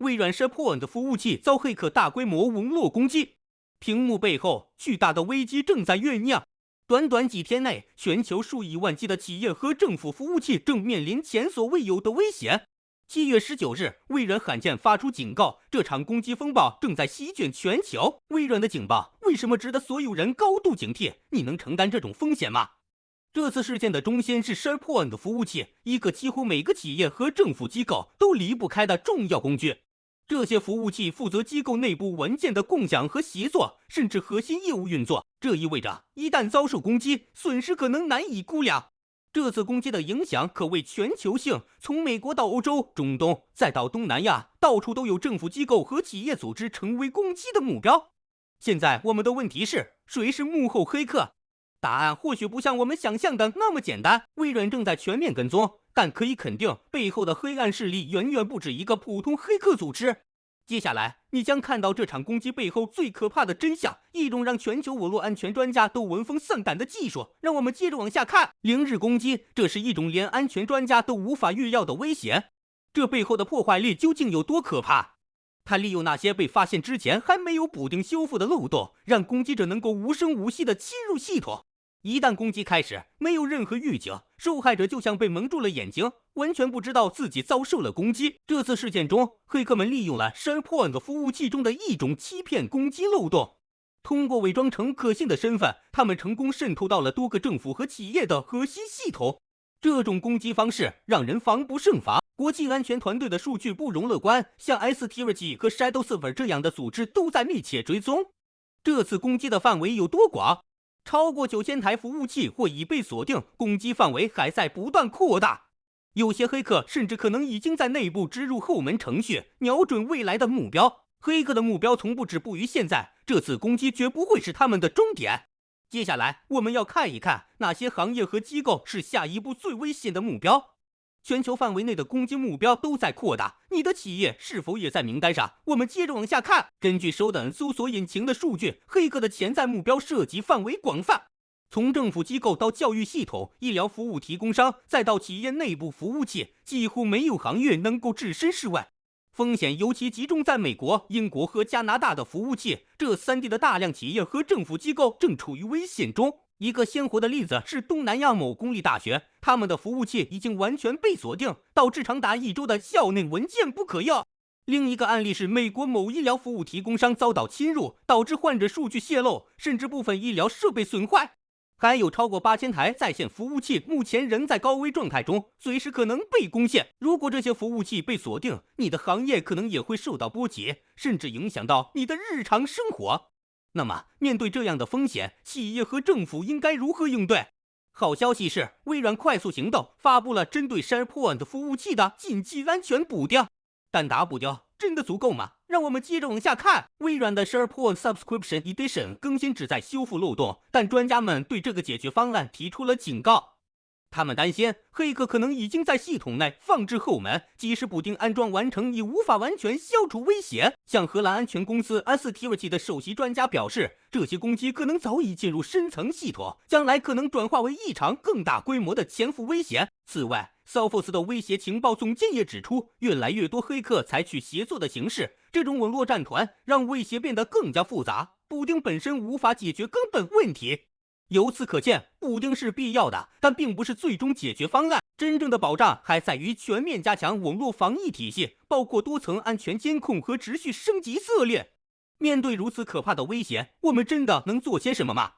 微软 SharePoint 服务器遭黑客大规模网络攻击，屏幕背后巨大的危机正在酝酿。短短几天内，全球数以万计的企业和政府服务器正面临前所未有的危险。7月19日，微软罕见发出警告，这场攻击风暴正在席卷全球。微软的警报为什么值得所有人高度警惕？你能承担这种风险吗？这次事件的中心是 SharePoint 服务器，一个几乎每个企业和政府机构都离不开的重要工具。这些服务器负责机构内部文件的共享和协作，甚至核心业务运作。这意味着，一旦遭受攻击，损失可能难以估量。这次攻击的影响可谓全球性，从美国到欧洲、中东，再到东南亚，到处都有政府机构和企业组织成为攻击的目标。现在我们的问题是，谁是幕后黑客？答案或许不像我们想象的那么简单。微软正在全面跟踪，但可以肯定，背后的黑暗势力远远不止一个普通黑客组织。接下来，你将看到这场攻击背后最可怕的真相，一种让全球网络安全专家都闻风丧胆的技术。让我们接着往下看。0日攻击，这是一种连安全专家都无法预料的危险。这背后的破坏力究竟有多可怕？它利用那些被发现之前还没有补丁修复的漏洞，让攻击者能够无声无息地侵入系统。一旦攻击开始，没有任何预警，受害者就像被蒙住了眼睛，完全不知道自己遭受了攻击。这次事件中，黑客们利用了 SharePoint 服务器中的一种欺骗攻击漏洞，通过伪装成可信的身份，他们成功渗透到了多个政府和企业的核心系统。这种攻击方式让人防不胜防。国际安全团队的数据不容乐观，像 iSecurity 和 ShadowServer 这样的组织都在密切追踪。这次攻击的范围有多广？超过9000台服务器或已被锁定，攻击范围还在不断扩大。有些黑客甚至可能已经在内部植入后门程序，瞄准未来的目标。黑客的目标从不止步于现在，这次攻击绝不会是他们的终点。接下来，我们要看一看哪些行业和机构是下一步最危险的目标。全球范围内的攻击目标都在扩大，你的企业是否也在名单上？我们接着往下看。根据首等搜索引擎的数据，黑客的潜在目标涉及范围广泛，从政府机构到教育系统、医疗服务提供商，再到企业内部服务器，几乎没有行业能够置身事外。风险尤其集中在美国、英国和加拿大的服务器，这3地的大量企业和政府机构正处于危险中。一个鲜活的例子是东南亚某公立大学，他们的服务器已经完全被锁定，导致长达1周的校内文件不可用。另一个案例是美国某医疗服务提供商遭到侵入，导致患者数据泄露，甚至部分医疗设备损坏。还有超过8000台在线服务器目前仍在高危状态中，随时可能被攻陷。如果这些服务器被锁定，你的行业可能也会受到波及，甚至影响到你的日常生活。那么，面对这样的风险，企业和政府应该如何应对？好消息是，微软快速行动发布了针对 SharePoint 服务器的紧急安全补丁。但打补丁真的足够吗？让我们接着往下看。微软的 SharePoint Subscription Edition 更新旨在修复漏洞，但专家们对这个解决方案提出了警告。他们担心黑客可能已经在系统内放置后门，即使补丁安装完成，也无法完全消除威胁。像荷兰安全公司 iSecurity 的首席专家表示，这些攻击可能早已进入深层系统，将来可能转化为一场更大规模的潜伏威胁。此外，Sophos 的威胁情报总监也指出，越来越多黑客采取协作的形式，这种网络战团让威胁变得更加复杂。补丁本身无法解决根本问题。由此可见，补丁是必要的，但并不是最终解决方案。真正的保障还在于全面加强网络防疫体系，包括多层安全监控和持续升级策略。面对如此可怕的威胁，我们真的能做些什么吗？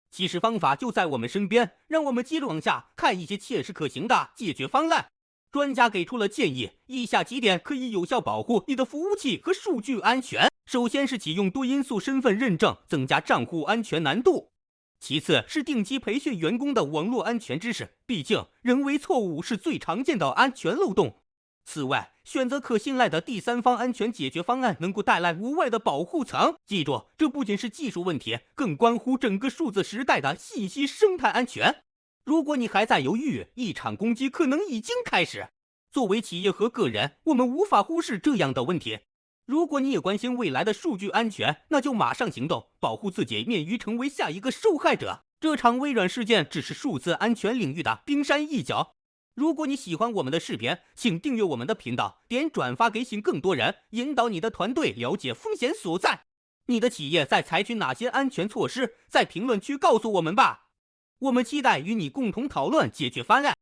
其实方法就在我们身边，让我们接着往下看一些切实可行的解决方案。专家给出了建议，以下几点可以有效保护你的服务器和数据安全。首先是启用多因素身份认证，增加账户安全难度。其次是定期培训员工的网络安全知识，毕竟人为错误是最常见的安全漏洞。此外，选择可信赖的第三方安全解决方案能够带来额外的保护层。记住，这不仅是技术问题，更关乎整个数字时代的信息生态安全。如果你还在犹豫，一场攻击可能已经开始。作为企业和个人，我们无法忽视这样的问题。如果你也关心未来的数据安全，那就马上行动，保护自己免于成为下一个受害者。这场微软事件只是数字安全领域的冰山一角。如果你喜欢我们的视频，请订阅我们的频道，点转发给更多人，引导你的团队了解风险所在。你的企业在采取哪些安全措施？在评论区告诉我们吧，我们期待与你共同讨论解决方案。